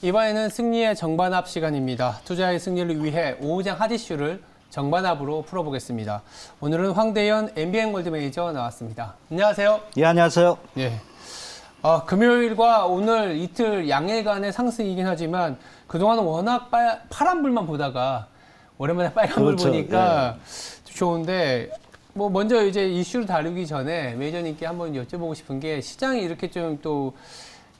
이번에는 승리의 정반합 시간입니다. 투자의 승리를 위해 오후장 핫 이슈를 정반합으로 풀어보겠습니다. 오늘은 황대현 MBN 골드 매니저 나왔습니다. 안녕하세요. 예, 안녕하세요. 예. 금요일과 오늘 이틀 양일간의 상승이긴 하지만 그동안은 워낙 파란불만 보다가 오랜만에 빨간불 그렇죠. 보니까 좋은데 뭐 먼저 이제 이슈를 다루기 전에 매니저님께 한번 여쭤보고 싶은 게 시장이 이렇게 좀 또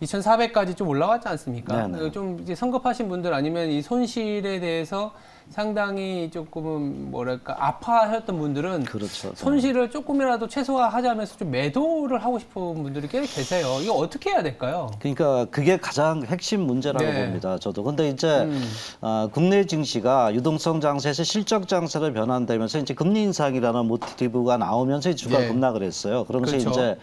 2,400까지 좀 올라갔지 않습니까? 네네. 좀 이제 성급하신 분들 아니면 이 손실에 대해서 상당히 조금은 뭐랄까 아파하셨던 분들은 그렇죠. 손실을 조금이라도 최소화하자면서 좀 매도를 하고 싶은 분들이 꽤 계세요. 이거 어떻게 해야 될까요? 그러니까 그게 가장 핵심 문제라고 네. 봅니다. 저도. 근데 이제 국내 증시가 유동성 장세에서 실적 장세로 변환되면서 이제 금리 인상이라는 모티브가 나오면서 주가 네. 급락을 했어요. 그러면서 그렇죠. 이제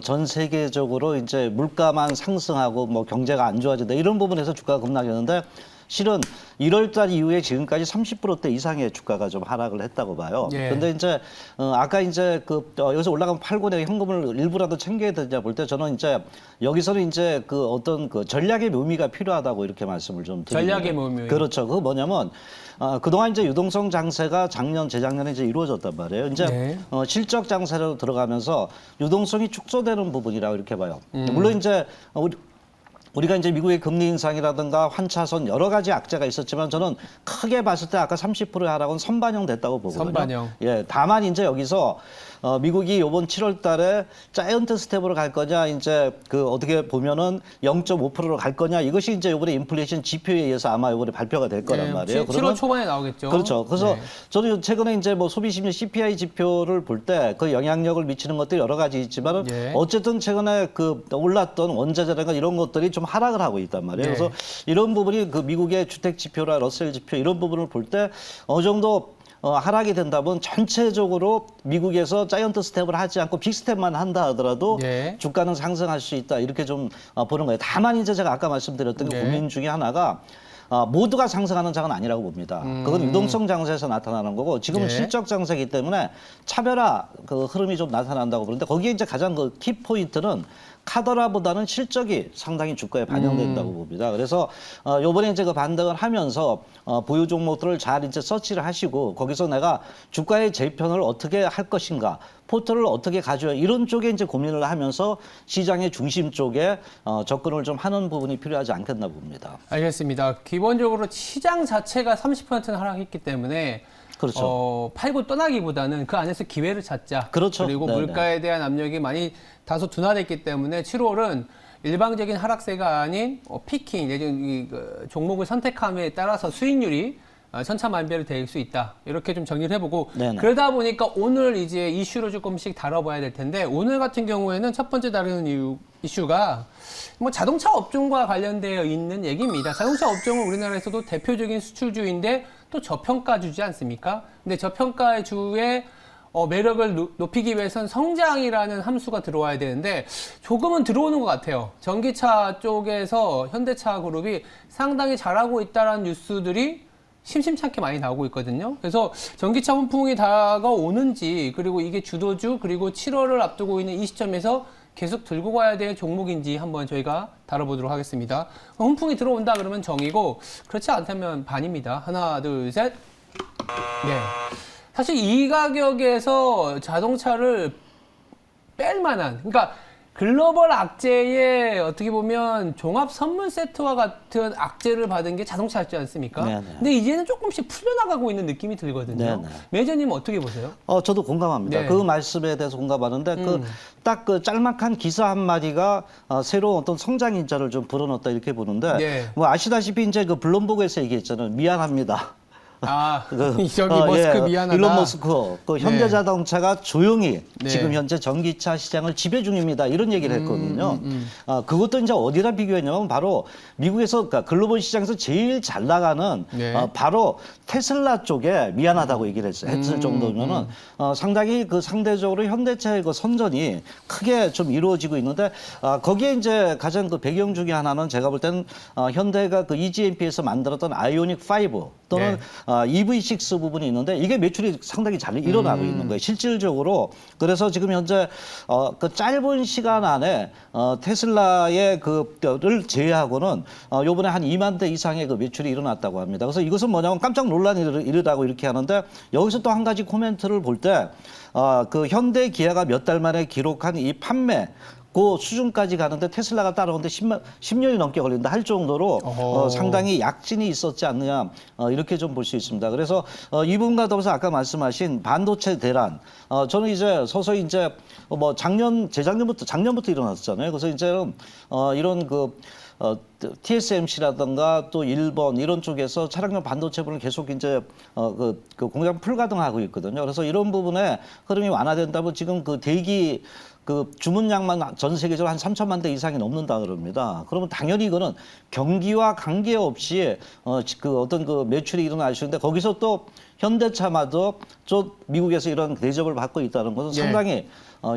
전 세계적으로 이제 물가만 상승하고 뭐 경제가 안 좋아진다 이런 부분에서 주가가 급락했는데 실은 1월 달 이후에 지금까지 30%대 이상의 주가가 좀 하락을 했다고 봐요. 예. 근데 이제 아까 이제 여기서 올라가면 팔고 내가 현금을 일부라도 챙겨야 되냐 볼 때 저는 이제 여기서는 이제 그 어떤 그 전략의 묘미가 필요하다고 이렇게 말씀을 좀 드립니다. 전략의 묘미. 그렇죠. 그거 뭐냐면 그동안 이제 유동성 장세가 작년, 재작년에 이제 이루어졌단 말이에요. 이제 네. 실적 장세로 들어가면서 유동성이 축소되는 부분이라고 이렇게 봐요. 물론 이제 우리가 이제 미국의 금리 인상이라든가 환차선 여러 가지 악재가 있었지만 저는 크게 봤을 때 아까 30%의 하락은 선반영 됐다고 보거든요. 선반영. 예, 다만 이제 여기서 미국이 이번 7월 달에 자이언트 스텝으로 갈 거냐 이제 그 어떻게 보면은 0.5%로 갈 거냐 이것이 이제 이번에 인플레이션 지표에 의해서 아마 이번에 발표가 될 거란 말이에요. 7월 초반에 나오겠죠. 그렇죠. 그래서 네. 저도 최근에 이제 뭐 소비심리 CPI 지표를 볼 때 그 영향력을 미치는 것들이 여러 가지 있지만은 네. 어쨌든 최근에 그 올랐던 원자재라든가 이런 것들이 좀 하락을 하고 있단 말이에요. 네. 그래서 이런 부분이 그 미국의 주택 지표나 러셀 지표 이런 부분을 볼 때 어느 정도 하락이 된다면 전체적으로 미국에서 자이언트 스텝을 하지 않고 빅 스텝만 한다 하더라도 네. 주가는 상승할 수 있다 이렇게 좀 보는 거예요. 다만 이제 제가 아까 말씀드렸던 그 네. 고민 중에 하나가 모두가 상승하는 장은 아니라고 봅니다. 그건 유동성 장세에서 나타나는 거고 지금은 네. 실적 장세이기 때문에 차별화 그 흐름이 좀 나타난다고 보는데 거기에 이제 가장 그 키 포인트는 카더라보다는 실적이 상당히 주가에 반영된다고 봅니다. 그래서 요번에 이제 그 반등을 하면서 보유 종목들을 잘 이제 서치를 하시고 거기서 내가 주가의 재편을 어떻게 할 것인가, 포트를 어떻게 가져야 이런 쪽에 이제 고민을 하면서 시장의 중심 쪽에 접근을 좀 하는 부분이 필요하지 않겠나 봅니다. 알겠습니다. 기본적으로 시장 자체가 30%는 하락했기 때문에 그렇죠. 팔고 떠나기보다는 그 안에서 기회를 찾자. 그렇죠. 그리고 네네. 물가에 대한 압력이 많이 다소 둔화됐기 때문에 7월은 일방적인 하락세가 아닌 피킹, 내지는 그 종목을 선택함에 따라서 수익률이 천차만별이 될 수 있다. 이렇게 좀 정리를 해보고 네네. 그러다 보니까 오늘 이제 이슈를 조금씩 다뤄봐야 될 텐데 오늘 같은 경우에는 첫 번째 다루는 이슈가 뭐 자동차 업종과 관련되어 있는 얘기입니다. 자동차 업종은 우리나라에서도 대표적인 수출주인데 또 저평가주지 않습니까? 근데 저평가의 주에 매력을 높이기 위해선 성장이라는 함수가 들어와야 되는데 조금은 들어오는 것 같아요. 전기차 쪽에서 현대차 그룹이 상당히 잘하고 있다는 뉴스들이 심심찮게 많이 나오고 있거든요. 그래서 전기차 훈풍이 다가오는지 그리고 이게 주도주 그리고 7월을 앞두고 있는 이 시점에서 계속 들고 가야 될 종목인지 한번 저희가 다뤄보도록 하겠습니다. 훈풍이 들어온다 그러면 정이고 그렇지 않다면 반입니다. 하나, 둘, 셋. 네. 사실 이 가격에서 자동차를 뺄 만한, 그러니까 글로벌 악재에 어떻게 보면 종합 선물 세트와 같은 악재를 받은 게 자동차였지 않습니까? 네네. 근데 이제는 조금씩 풀려나가고 있는 느낌이 들거든요. 네네. 매니저님은 어떻게 보세요? 저도 공감합니다. 네. 그 말씀에 대해서 공감하는데 딱 그 짤막한 기사 한 마디가 새로운 어떤 성장 인자를 좀 불어넣었다 이렇게 보는데 네. 뭐 아시다시피 이제 그 블룸버그에서 얘기했잖아요. 미안합니다. 저기 머스크 미안하다. 일론 머스크, 그 현대자동차가 조용히 네. 지금 현재 전기차 시장을 지배 중입니다. 이런 얘기를 했거든요. 그것도 이제 어디다 비교했냐면 바로 미국에서 그러니까 글로벌 시장에서 제일 잘 나가는 네. 바로 테슬라 쪽에 미안하다고 얘기를 했을 정도면은 상당히 그 상대적으로 현대차의 그 선전이 크게 좀 이루어지고 있는데 거기에 이제 가장 그 배경 중에 하나는 제가 볼 때는 현대가 그 EGMP에서 만들었던 아이오닉 5 또는 네. EV6 부분이 있는데 이게 매출이 상당히 잘 일어나고 있는 거예요. 실질적으로. 그래서 지금 현재 그 짧은 시간 안에 테슬라의 그를 제외하고는 요번에 한 2만 대 이상의 그 매출이 일어났다고 합니다. 그래서 이것은 뭐냐면 깜짝 놀란 일이라고 이렇게 하는데 여기서 또 한 가지 코멘트를 볼 때 그 현대 기아가 몇 달 만에 기록한 이 판매 그 수준까지 가는데 테슬라가 따라오는데 10년이 넘게 걸린다 할 정도로 상당히 약진이 있었지 않느냐 이렇게 좀 볼 수 있습니다. 그래서 이 부분과 더불어서 아까 말씀하신 반도체 대란 저는 이제 서서히 이제 뭐 작년부터 일어났잖아요. 그래서 이제는 이런 TSMC라든가 또 일본 이런 쪽에서 차량용 반도체분을 계속 이제 그 공장 풀가동하고 있거든요. 그래서 이런 부분에 흐름이 완화된다면 지금 그 대기 그 주문량만 전 세계적으로 한 3천만 대 이상이 넘는다 그럽니다. 그러면 당연히 이거는 경기와 관계없이 그 어떤 그 매출이 일어날 수 있는데 거기서 또 현대차마저 미국에서 이런 대접을 받고 있다는 것은 상당히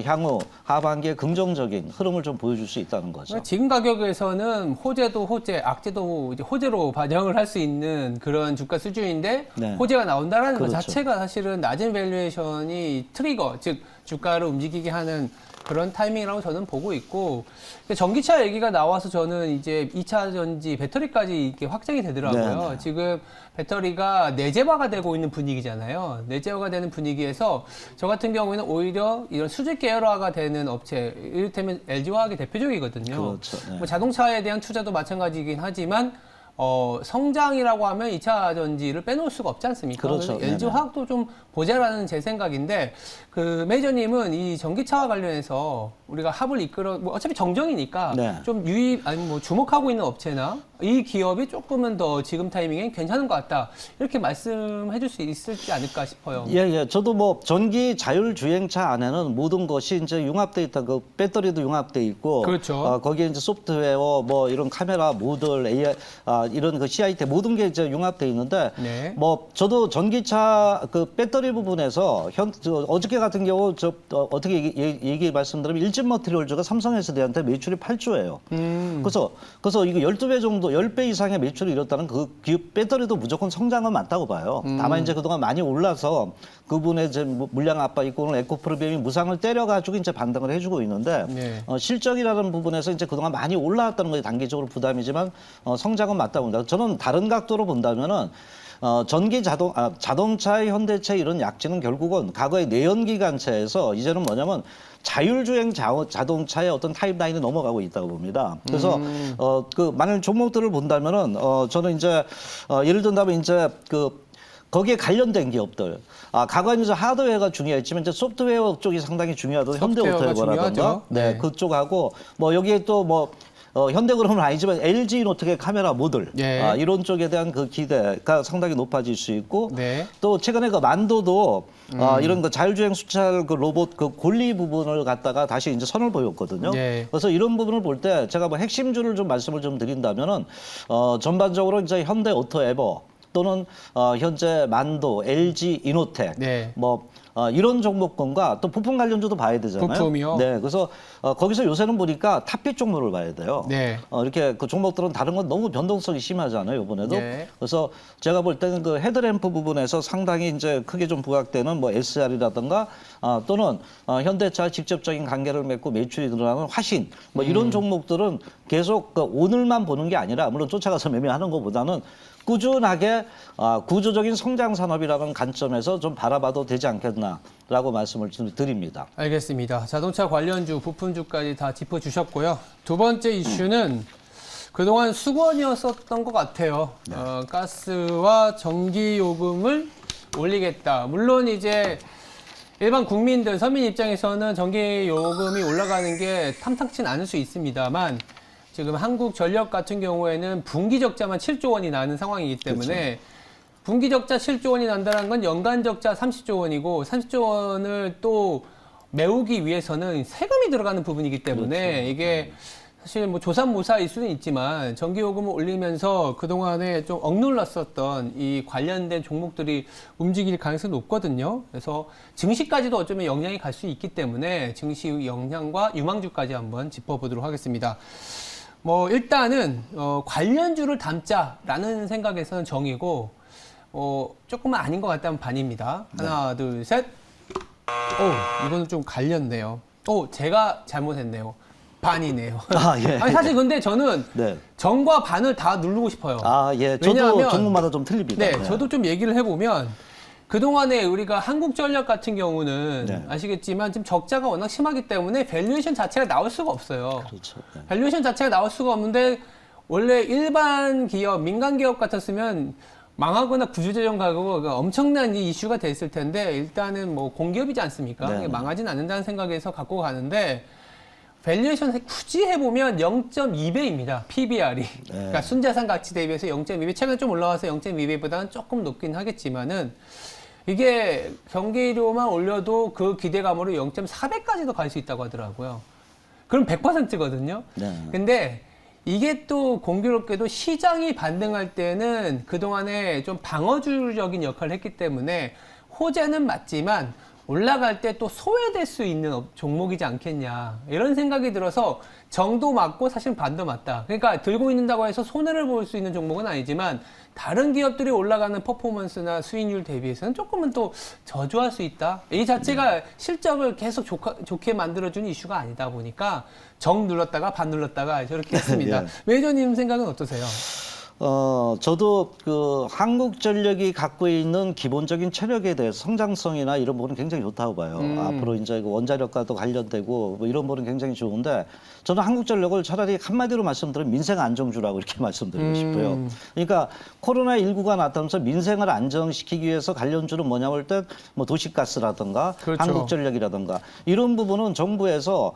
향후 하반기에 긍정적인 흐름을 좀 보여줄 수 있다는 거죠. 지금 가격에서는 호재도 호재, 악재도 이제 호재로 반영을 할 수 있는 그런 주가 수준인데 네. 호재가 나온다는 것 그렇죠. 자체가 사실은 낮은 밸류에이션이 트리거, 즉 주가를 움직이게 하는 그런 타이밍이라고 저는 보고 있고 전기차 얘기가 나와서 저는 이제 2차 전지 배터리까지 이렇게 확장이 되더라고요. 네. 지금 배터리가 내재화가 되고 있는 분위기잖아요. 내재화가 되는 분위기에서 저 같은 경우에는 오히려 이런 수직 계열화가 되는 업체, 이를테면 LG화학이 대표적이거든요. 그렇죠. 네. 뭐 자동차에 대한 투자도 마찬가지이긴 하지만 성장이라고 하면 2차 전지를 빼놓을 수가 없지 않습니까? 그렇죠. LG화학도 좀 보자라는 제 생각인데 그 메이저님은 이 전기차와 관련해서 우리가 합을 이끌어 뭐 어차피 정정이니까 네. 좀 뭐 주목하고 있는 업체나 이 기업이 조금은 더 지금 타이밍엔 괜찮은 것 같다 이렇게 말씀해 줄 수 있을지 않을까 싶어요. 예. 저도 뭐 전기 자율주행차 안에는 모든 것이 이제 융합돼 있다. 그 배터리도 융합돼 있고, 그렇죠. 거기에 이제 소프트웨어, 뭐 이런 카메라, 모듈, AI, 이런 그 CIT 모든 게 이제 융합돼 있는데, 네. 뭐 저도 전기차 그 배터리 부분에서 어저께 같은 경우 어떻게 얘기 말씀드리면 일진 머티리얼즈가 삼성 SD한테 매출이 8조예요. 그래서 이거 12배 정도, 10배 이상의 매출을 잃었다는 그 기업 배터리도 무조건 성장은 맞다고 봐요. 다만 이제 그동안 많이 올라서 그분의 이제 물량 압박 있고 오늘 에코프로비엠이 무상을 때려가지고 이제 반등을 해주고 있는데 네. 실적이라는 부분에서 이제 그동안 많이 올라왔다는 것이 단기적으로 부담이지만 성장은 맞다고 봅니다. 저는 다른 각도로 본다면은 자동차, 현대차 이런 약진은 결국은 과거의 내연기관차에서 이제는 뭐냐면 자율주행 자동차의 어떤 타임라인이 넘어가고 있다고 봅니다. 그래서 만약 종목들을 본다면은 저는 이제 예를 든다면 이제 거기에 관련된 기업들. 과거에는 이제 하드웨어가 중요했지만 이제 소프트웨어 쪽이 상당히 중요하던 현대오토라든가 네. 그쪽하고 뭐 여기에 또 뭐 현대그룹은 아니지만 LG노텍의 카메라 모듈 예. 이런 쪽에 대한 그 기대가 상당히 높아질 수 있고 네. 또 최근에 그 만도도 이런 그 자율주행 수찰 그 로봇 그 권리 부분을 갖다가 다시 이제 선을 보였거든요. 네. 그래서 이런 부분을 볼 때 제가 뭐 핵심주를 좀 말씀을 좀 드린다면은 전반적으로 이제 현대오토에버 또는 현재 만도, LG 이노텍 네. 뭐 이런 종목군과 또 부품 관련주도 봐야 되잖아요. 부품이요? 네, 그래서 거기서 요새는 보니까 탑픽 종목을 봐야 돼요. 네. 이렇게 그 종목들은 다른 건 너무 변동성이 심하잖아요, 이번에도. 네. 그래서 제가 볼 때는 그 헤드램프 부분에서 상당히 이제 크게 좀 부각되는 뭐 SR이라든가 또는 현대차 직접적인 관계를 맺고 매출이 늘어나는 화신 뭐 이런 종목들은 계속 오늘만 보는 게 아니라 물론 쫓아가서 매매하는 것보다는 꾸준하게 구조적인 성장 산업이라는 관점에서 좀 바라봐도 되지 않겠나라고 말씀을 드립니다. 알겠습니다. 자동차 관련주, 부품주까지 다 짚어주셨고요. 두 번째 이슈는 그동안 수건이었었던 것 같아요. 가스와 전기 요금을 올리겠다. 물론 이제 일반 국민들, 서민 입장에서는 전기 요금이 올라가는 게 탐탁치는 않을 수 있습니다만 지금 한국전력 같은 경우에는 분기 적자만 7조 원이 나는 상황이기 때문에 그렇죠. 분기 적자 7조 원이 난다는 건 연간 적자 30조 원이고 30조 원을 또 메우기 위해서는 세금이 들어가는 부분이기 때문에 그렇죠. 이게 사실 뭐 조삼모사일 수는 있지만 전기요금을 올리면서 그동안에 좀 억눌렀었던 이 관련된 종목들이 움직일 가능성이 높거든요. 그래서 증시까지도 어쩌면 영향이 갈 수 있기 때문에 증시 영향과 유망주까지 한번 짚어보도록 하겠습니다. 뭐 일단은 관련주를 담자라는 생각에서는 정이고 조금은 아닌 것 같다면 반입니다. 하나, 둘, 셋. 이거는 좀 갈렸네요. 제가 잘못했네요. 반이네요. 예. 아니, 사실 근데 저는 네. 정과 반을 다 누르고 싶어요. 예. 저도 왜냐하면 종목마다 좀 틀립니다. 네, 저도 좀 얘기를 해보면 그동안에 우리가 한국전력 같은 경우는 네. 아시겠지만 지금 적자가 워낙 심하기 때문에 밸류에이션 자체가 나올 수가 없어요. 그렇죠. 네. 밸류에이션 자체가 나올 수가 없는데 원래 일반 기업, 민간 기업 같았으면 망하거나 구조조정 가고 엄청난 이 이슈가 됐을 텐데 일단은 뭐 공기업이지 않습니까? 네. 망하진 않는다는 생각에서 갖고 가는데 밸류에이션 굳이 해보면 0.2배입니다. PBR이. 그러니까 순자산 가치 대비해서 0.2배. 최근에 좀 올라와서 0.2배보다는 조금 높긴 하겠지만은 이게 경기료만 올려도 그 기대감으로 0.4배까지도 갈 수 있다고 하더라고요. 그럼 100%거든요. 네. 근데 이게 또 공교롭게도 시장이 반등할 때는 그동안에 좀 방어주적인 역할을 했기 때문에 호재는 맞지만 올라갈 때 또 소외될 수 있는 종목이지 않겠냐 이런 생각이 들어서 정도 맞고 사실 반도 맞다. 그러니까 들고 있는다고 해서 손해를 볼 수 있는 종목은 아니지만 다른 기업들이 올라가는 퍼포먼스나 수익률 대비해서는 조금은 또 저조할 수 있다. 이 자체가 실적을 계속 좋게 만들어주는 이슈가 아니다 보니까 정 눌렀다가 반 눌렀다가 저렇게 했습니다. 예. 매니저님 생각은 어떠세요? 저도 그 한국전력이 갖고 있는 기본적인 체력에 대해서 성장성이나 이런 부분은 굉장히 좋다고 봐요. 앞으로 이제 그 원자력과도 관련되고 뭐 이런 부분은 굉장히 좋은데 저는 한국전력을 차라리 한마디로 말씀드리면 민생 안정주라고 이렇게 말씀드리고 싶어요. 그러니까 코로나19가 나타나면서 민생을 안정시키기 위해서 관련주는 뭐냐 할 때 뭐 도시가스라든가 그렇죠. 한국전력이라든가 이런 부분은 정부에서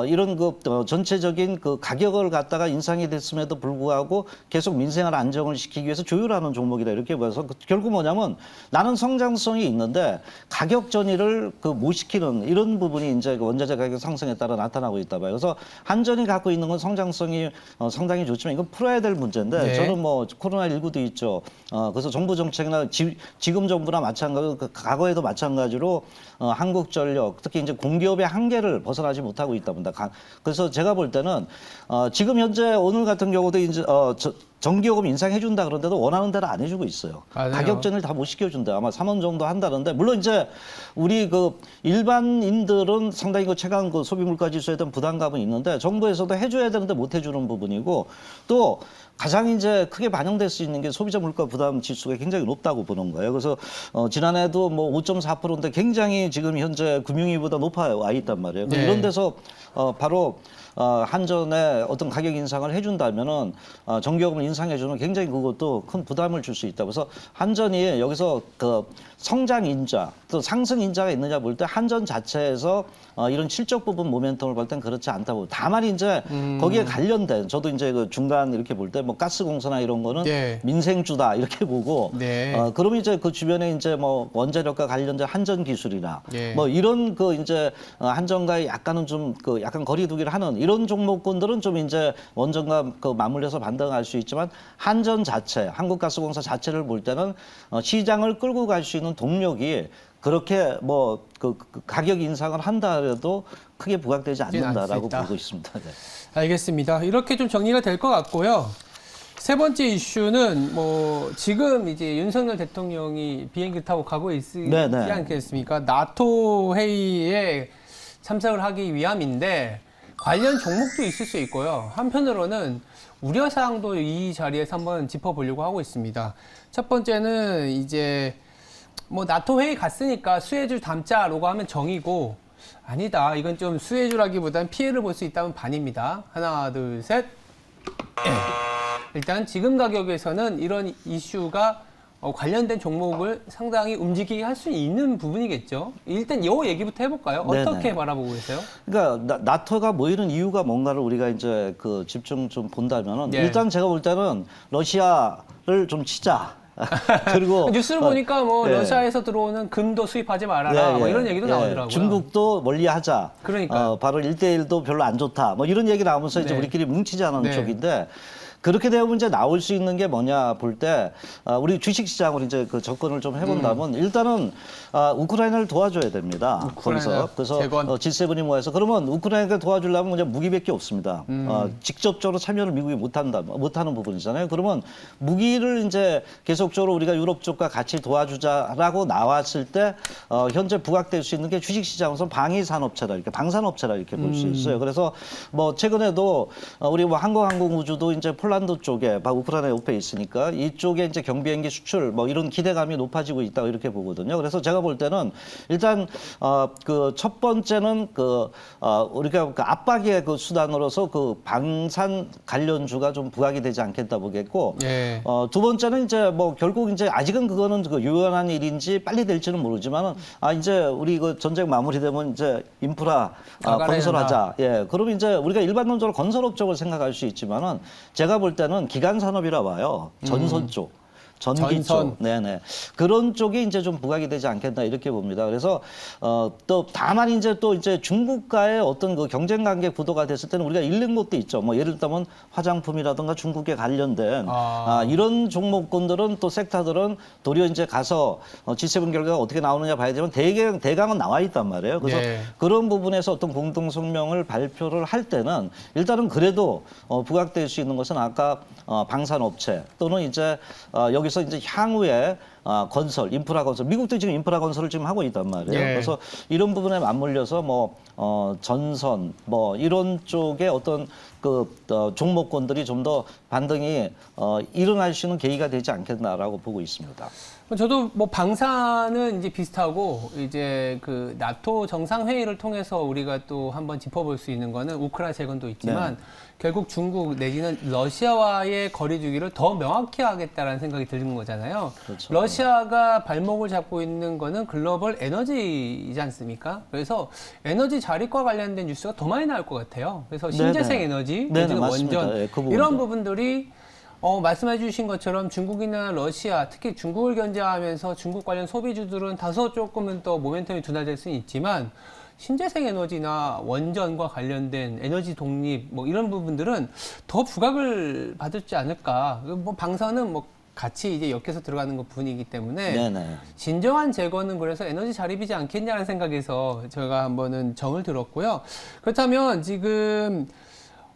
이런 그 전체적인 그 가격을 갖다가 인상이 됐음에도 불구하고 계속 민생을 안정을 시키기 위해서 조율하는 종목이다 이렇게 봐서 결국 뭐냐면 나는 성장성이 있는데 가격 전이를 그 못 시키는 이런 부분이 이제 그 원자재 가격 상승에 따라 나타나고 있다 봐요. 그래서 한전이 갖고 있는 건 성장성이 상당히 좋지만 이건 풀어야 될 문제인데 네. 저는 뭐 코로나19도 있죠. 그래서 정부 정책이나 지금 정부나 마찬가지로 과거에도 마찬가지로 한국전력 특히 이제 공기업의 한계를 벗어나지 못하고 있다 본다. 그래서 제가 볼 때는 지금 현재 오늘 같은 경우도 이제 전기요금 인상해준다 그런데도 원하는 대로 안 해주고 있어요. 맞아요. 가격 전을 다 못 시켜준다. 아마 3원 정도 한다는데 물론 이제 우리 그 일반인들은 상당히 그 최강 그 소비물가 지수에 대한 부담감은 있는데 정부에서도 해줘야 되는데 못 해주는 부분이고 또 가장 이제 크게 반영될 수 있는 게 소비자 물가 부담 지수가 굉장히 높다고 보는 거예요. 그래서 지난해도 뭐 5.4%인데 굉장히 지금 현재 금융위보다 높아 있단 말이에요. 네. 이런 데서 바로 한전에 어떤 가격 인상을 해준다면은 전기요금을 인상해주는 굉장히 그것도 큰 부담을 줄 수 있다. 그래서 한전이 여기서 그 성장 인자 또 상승 인자가 있느냐 볼 때 한전 자체에서 이런 실적 부분 모멘텀을 볼 땐 그렇지 않다고. 다만 이제 거기에 관련된 저도 이제 그 중간 이렇게 볼 때 뭐 가스공사나 이런 거는 네. 민생주다 이렇게 보고 네. 그러면 이제 그 주변에 이제 뭐 원자력과 관련된 한전 기술이나 네. 뭐 이런 그 이제 한전과의 약간은 좀 그 약간 거리두기를 하는 이런 종목군들은 좀 이제 원전과 그 맞물려서 반등할 수 있지만 한전 자체, 한국가스공사 자체를 볼 때는 시장을 끌고 갈 수 있는 동력이 그렇게 뭐 그 가격 인상을 한다 해도 크게 부각되지 않는다라고 보고 있습니다. 네. 알겠습니다. 이렇게 좀 정리가 될 것 같고요. 세 번째 이슈는 뭐 지금 이제 윤석열 대통령이 비행기 타고 가고 있지 네네. 않겠습니까? 나토 회의에 참석을 하기 위함인데 관련 종목도 있을 수 있고요. 한편으로는 우려사항도 이 자리에서 한번 짚어보려고 하고 있습니다. 첫 번째는 이제 뭐 나토 회의 갔으니까 수혜주 담자라고 하면 정이고 아니다. 이건 좀 수혜주라기보다는 피해를 볼 수 있다면 반입니다. 하나, 둘, 셋. 일단 지금 가격에서는 이런 이슈가 관련된 종목을 상당히 움직이게 할 수 있는 부분이겠죠. 일단 이 얘기부터 해볼까요? 어떻게 네네. 바라보고 계세요? 그러니까 나토가 모이는 이유가 뭔가를 우리가 이제 그 집중 좀 본다면은 네. 일단 제가 볼 때는 러시아를 좀 치자. 그리고 뉴스를 보니까 뭐 예. 러시아에서 들어오는 금도 수입하지 말아라 뭐 이런 얘기도 나오더라고요. 중국도 멀리하자. 그러니까요. 바로 1대1도 별로 안 좋다. 뭐 이런 얘기 나오면서 이제 네. 우리끼리 뭉치자는 네. 쪽인데 그렇게 되면 이제 나올 수 있는 게 뭐냐 볼 때 우리 주식시장으로 이제 그 접근을 좀 해본다면 일단은 우크라이나를 도와줘야 됩니다. 우크라이나 그래서 재건. G7이 모여서 그러면 우크라이나를 도와주려면 그냥 무기밖에 없습니다. 직접적으로 참여를 미국이 못하는 부분이잖아요. 그러면 무기를 이제 계속적으로 우리가 유럽 쪽과 같이 도와주자라고 나왔을 때 현재 부각될 수 있는 게 주식시장에서 방위산업체다 이렇게 방산업체라 이렇게 볼 수 있어요. 그래서 뭐 최근에도 우리 뭐 항공우주도 이제 폴란드 쪽에 우크라이나 옆에 있으니까 이쪽에 이제 경비행기 수출 뭐 이런 기대감이 높아지고 있다 이렇게 보거든요. 그래서 제가 볼 때는 일단 그 첫 번째는 우리가 그 압박의 그 수단으로서 그 방산 관련주가 좀 부각이 되지 않겠다 보겠고 예. 두 번째는 이제 뭐 결국 이제 아직은 그거는 그 유연한 일인지 빨리 될지는 모르지만은 이제 우리 그 전쟁 마무리되면 이제 인프라 건설하자. 예. 그러면 이제 우리가 일반론적으로 건설업종을 생각할 수 있지만은 제가 볼 때는 기간 산업이라 봐요. 전선 쪽. 전기 쪽, 네네 그런 쪽이 이제 좀 부각이 되지 않겠나 이렇게 봅니다. 그래서 또 다만 이제 또 이제 중국과의 어떤 그 경쟁 관계 구도가 됐을 때는 우리가 잃는 것도 있죠. 뭐 예를 들면 화장품이라든가 중국에 관련된 이런 종목군들은 또 섹터들은 도리어 이제 가서 G7 결과가 어떻게 나오느냐 봐야 되면 대강은 나와 있단 말이에요. 그래서 그런 부분에서 어떤 공동 성명을 발표를 할 때는 일단은 그래도 부각될 수 있는 것은 아까 방산업체 또는 이제 여기서 이제 향후에 건설, 인프라 건설, 미국도 지금 인프라 건설을 지금 하고 있단 말이에요. 그래서 이런 부분에 맞물려서 뭐 전선, 뭐 이런 쪽에 어떤 그 종목군들이 좀 더 반등이 일어날 수 있는 계기가 되지 않겠나라고 보고 있습니다. 저도 뭐 방사는 이제 비슷하고 이제 그 나토 정상회의를 통해서 우리가 또 한번 짚어볼 수 있는 거는 우크라이나 재건도 있지만 결국 중국 내지는 러시아와의 거리두기를 더 명확히 하겠다라는 생각이 드는 거잖아요. 그렇죠. 러시아가 발목을 잡고 있는 거는 글로벌 에너지이지 않습니까? 그래서 에너지 자립과 관련된 뉴스가 더 많이 나올 것 같아요. 그래서 신재생 에너지, 내지는 원전 그 이런 부분들이 말씀해 주신 것처럼 중국이나 러시아, 특히 중국을 견제하면서 중국 관련 소비주들은 다소 조금은 또 모멘텀이 둔화될 수는 있지만 신재생 에너지나 원전과 관련된 에너지 독립 뭐 이런 부분들은 더 부각을 받을지 않을까. 뭐 방사는 뭐 같이 이제 엮여서 들어가는 것 분이기 때문에 진정한 재건은 그래서 에너지 자립이지 않겠냐는 생각에서 제가 한번은 정을 들었고요. 그렇다면 지금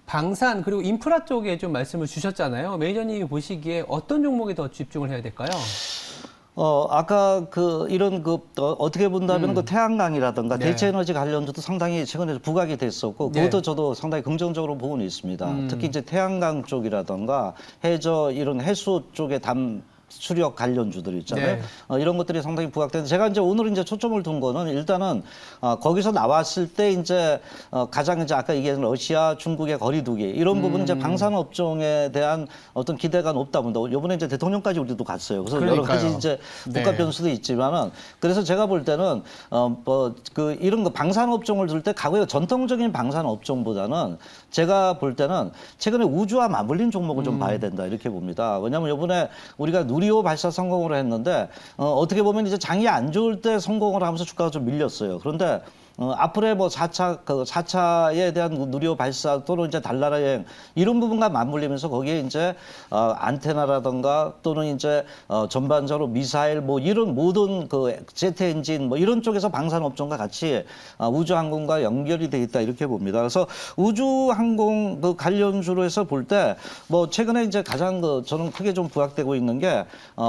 방산 그리고 인프라 쪽에 좀 말씀을 주셨잖아요. 매니저님이 보시기에 어떤 종목에 더 집중을 해야 될까요? 아까 이런 어떻게 본다면 그 태양광이라든가 대체에너지 관련주도 상당히 최근에 부각이 됐었고 그것도 저도 상당히 긍정적으로 보고는 있습니다. 특히 이제 태양광 쪽이라든가 이런 해수 쪽의 수력 관련주들 있잖아요. 이런 것들이 상당히 부각되는데 제가 이제 오늘 이제 초점을 둔 거는 일단은 거기서 나왔을 때 이제 가장 이제 아까 얘기한 러시아, 중국의 거리두기 이런 부분은 이제 방산업종에 대한 어떤 기대가 높다 보니 이번에 이제 대통령까지 우리도 갔어요. 그래서 여러 가지 이제 국가 변수도 있지만은 그래서 제가 볼 때는 이런 거 방산업종을 둘 때 과거의 전통적인 방산업종보다는 제가 볼 때는 최근에 우주와 맞물린 종목을 좀 봐야 된다 이렇게 봅니다. 왜냐하면 이번에 우리가 누리호 발사 성공을 했는데 어떻게 보면 이제 장이 안 좋을 때 성공을 하면서 주가가 좀 밀렸어요. 그런데 앞으로의 뭐 4차에 대한 누리호 발사 또는 이제 달나라 여행 이런 부분과 맞물리면서 거기에 이제 안테나라든가 또는 이제 전반적으로 미사일 뭐 이런 모든 그 제트 엔진 뭐 이런 쪽에서 방산업종과 같이 우주항공과 연결이 돼 있다 이렇게 봅니다. 그래서 우주항공 그 관련주로 해서 볼 때 뭐 최근에 이제 가장 저는 크게 좀 부각되고 있는 게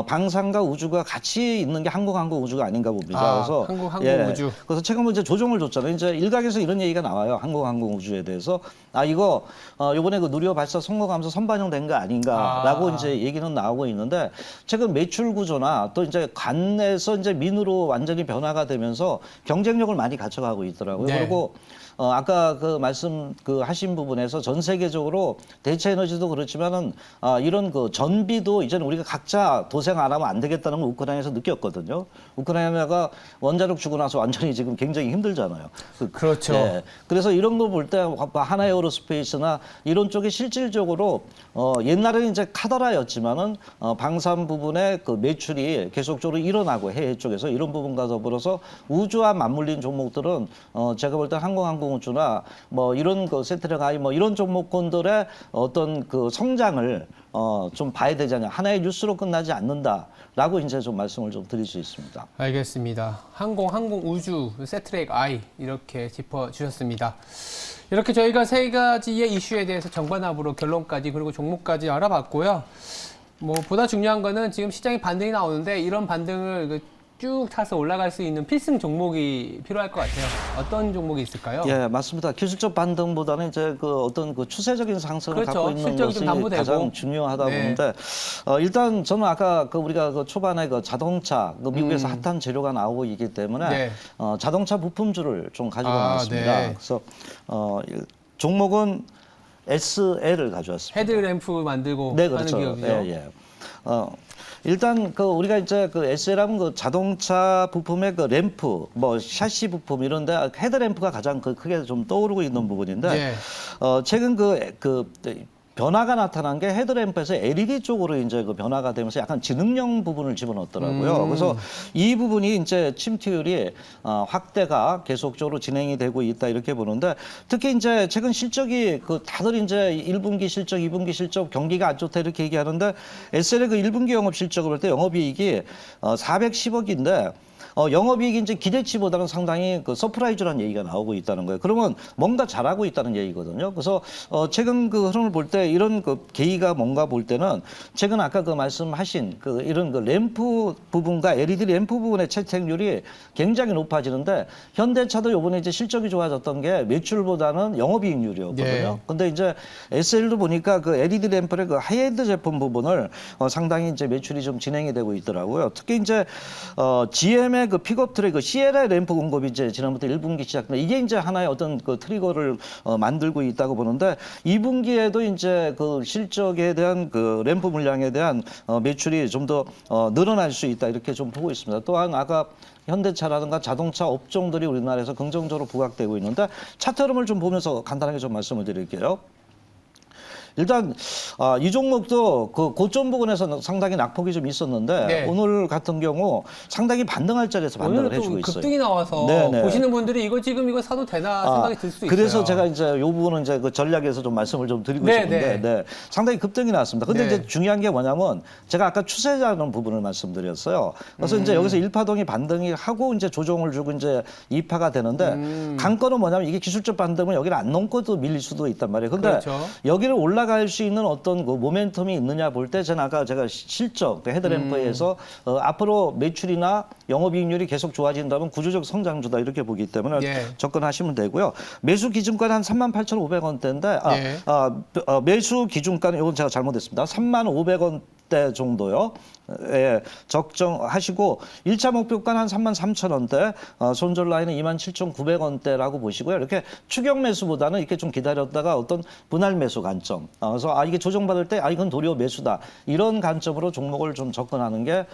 방산과 우주가 같이 있는 게 항공우주가 아닌가 봅니다. 그래서 항공우주. 그래서 최근 이제 조정을 줬잖아요. 이제 일각에서 이런 얘기가 나와요. 항공우주에 대해서 이거 이번에 그 누리호 발사 성공하면서 선반영된 거 아닌가라고 이제 얘기는 나오고 있는데 최근 매출 구조나 또 이제 관에서 이제 민으로 완전히 변화가 되면서 경쟁력을 많이 갖춰가고 있더라고요. 그리고 아까 말씀 하신 부분에서 전 세계적으로 대체 에너지도 그렇지만은 이런 전비도 이제는 우리가 각자 도생 안 하면 안 되겠다는 걸 우크라이나에서 느꼈거든요. 우크라이나가 원자력 주고 나서 완전히 지금 굉장히 힘들잖아요. 그렇죠. 그래서 이런 거 볼 때 하나에어로스페이스나 이런 쪽이 실질적으로 옛날에는 이제 카더라였지만은 방산 부분의 그 매출이 계속적으로 일어나고 해외 쪽에서 이런 부분과 더불어서 우주와 맞물린 종목들은 제가 볼 때 항공우주 인공지나 뭐 이런 그 센트럴 AI 뭐 이런 종목군들의 어떤 그 성장을 좀 봐야 되지 않냐. 하나의 뉴스로 끝나지 않는다라고 이제 좀 말씀을 좀 드릴 수 있습니다. 알겠습니다. 항공, 우주, 세트랙 I 이렇게 짚어주셨습니다. 이렇게 저희가 세 가지의 이슈에 대해서 정반합으로 결론까지 그리고 종목까지 알아봤고요. 뭐 보다 중요한 거는 지금 시장에 반등이 나오는데 이런 반등을 쭉 타서 올라갈 수 있는 필승 종목이 필요할 것 같아요. 어떤 종목이 있을까요? 예, 맞습니다. 기술적 반등보다는 이제 그 어떤 그 추세적인 상승을 그렇죠. 갖고 있는 실적이 좀 것이 담보되고. 가장 중요하다 네. 보는데 일단 저는 아까 그 우리가 그 초반에 그 자동차 그 미국에서 핫한 재료가 나오고 있기 때문에 네. 자동차 부품주를 좀 가지고 아, 나왔습니다. 네. 그래서 종목은 SL을 가져왔습니다. 헤드램프 만들고 네, 하는 그렇죠. 기업이죠. 예, 예. 일단 그 우리가 이제 그 SL하면 그 자동차 부품의 그 램프, 뭐 샤시 부품 이런데 헤드램프가 가장 그 크게 좀 떠오르고 있는 부분인데 네. 최근 그 변화가 나타난 게 헤드램프에서 LED 쪽으로 이제 그 변화가 되면서 약간 지능형 부분을 집어넣었더라고요. 그래서 이 부분이 이제 침투율이 확대가 계속적으로 진행이 되고 있다 이렇게 보는데 특히 이제 최근 실적이 그 다들 이제 1분기 실적, 2분기 실적 경기가 안 좋다 이렇게 얘기하는데 SL의 그 1분기 영업 실적을 볼 때 영업이익이 410억인데 영업이익이 이제 기대치보다는 상당히 그 서프라이즈라는 얘기가 나오고 있다는 거예요. 그러면 뭔가 잘하고 있다는 얘기거든요. 그래서 최근 그 흐름을 볼 때 이런 그 계기가 뭔가 볼 때는 최근 아까 그 말씀하신 그 이런 그 램프 부분과 LED 램프 부분의 채택률이 굉장히 높아지는데 현대차도 이번에 이제 실적이 좋아졌던 게 매출보다는 영업이익률이었거든요. 네. 근데 이제 SL도 보니까 그 LED 램프의 그 하이엔드 제품 부분을 상당히 이제 매출이 좀 진행이 되고 있더라고요. 특히 이제 GM의 그 픽업 트랙 그 CLA 램프 공급이 이제 지난부터 1분기 시작됐는데 이게 이제 하나의 어떤 그 트리거를 만들고 있다고 보는데 2분기에도 이제 그 실적에 대한 그 램프 물량에 대한 매출이 좀 더 늘어날 수 있다 이렇게 좀 보고 있습니다. 또한 아까 현대차라든가 자동차 업종들이 우리나라에서 긍정적으로 부각되고 있는데 차트 흐름을 좀 보면서 간단하게 좀 말씀을 드릴게요. 일단 이 종목도 그 고점 부근에서 상당히 낙폭이 좀 있었는데 네. 오늘 같은 경우 상당히 반등할 자리에서 반등을 오늘 해주고 또 있어요. 급등이 나와서 네네. 보시는 분들이 이거 지금 이거 사도 되나 생각이 들 수 있어요. 그래서 제가 이제 이 부분은 이제 그 전략에서 좀 말씀을 좀 드리고 네, 싶은데 네. 상당히 급등이 나왔습니다. 근데 네. 이제 중요한 게 뭐냐면 제가 아까 추세라는 부분을 말씀드렸어요. 그래서 이제 여기서 1파동이 반등이 하고 이제 조정을 주고 이제 2파가 되는데 관건은 뭐냐면 이게 기술적 반등은 여기를 안 넘고도 밀릴 수도 있단 말이에요. 근데 그렇죠. 여기를 올라갈 수 있는 어떤 그 모멘텀이 있느냐 볼 때 저는 아까 제가 실적 헤드램프에서 앞으로 매출이나 영업이익률이 계속 좋아진다면 구조적 성장주다 이렇게 보기 때문에 예. 접근하시면 되고요. 매수 기준가는 한 38,500원대인데 예. 매수 기준가는 이건 제가 잘못했습니다. 35,500원대 정도요. 예, 적정하시고 1차 목표가는 한 33,000원대, 손절 라인은 27,900원대라고 보시고요. 이렇게 추격 매수보다는 이렇게 좀 기다렸다가 어떤 분할 매수 관점. 그래서 이게 조정받을 때 이건 도리어 매수다. 이런 관점으로 종목을 좀 접근하는 게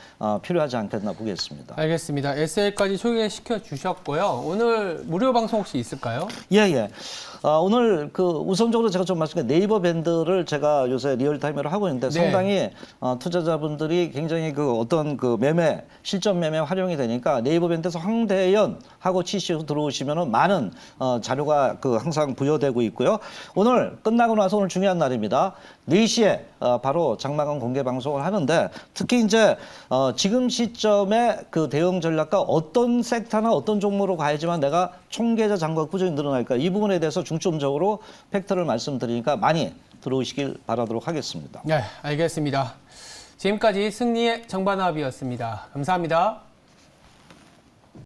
필요하지 않겠나 보겠습니다. 알겠습니다. SL까지 소개시켜 주셨고요. 오늘 무료 방송 혹시 있을까요? 예. 오늘 그 우선적으로 제가 좀 말씀드린 네이버 밴드를 제가 요새 리얼타임으로 하고 있는데 네. 상당히 투자자분들이 굉장히 그 어떤 그 매매, 실전 매매 활용이 되니까 네이버 밴드에서 황대현하고 치시고 들어오시면은 많은 자료가 그 항상 부여되고 있고요. 오늘 끝나고 나서 오늘 중요한 날입니다. 4시에 바로 장마감 공개 방송을 하는데 특히 이제 지금 시점에 그 대응 전략과 어떤 섹터나 어떤 종목으로 가야지만 내가 총계좌 잔고가 꾸준히 늘어날까 이 부분에 대해서 중점적으로 팩트를 말씀드리니까 많이 들어오시길 바라도록 하겠습니다. 네, 알겠습니다. 지금까지 승리의 정반합이었습니다. 감사합니다.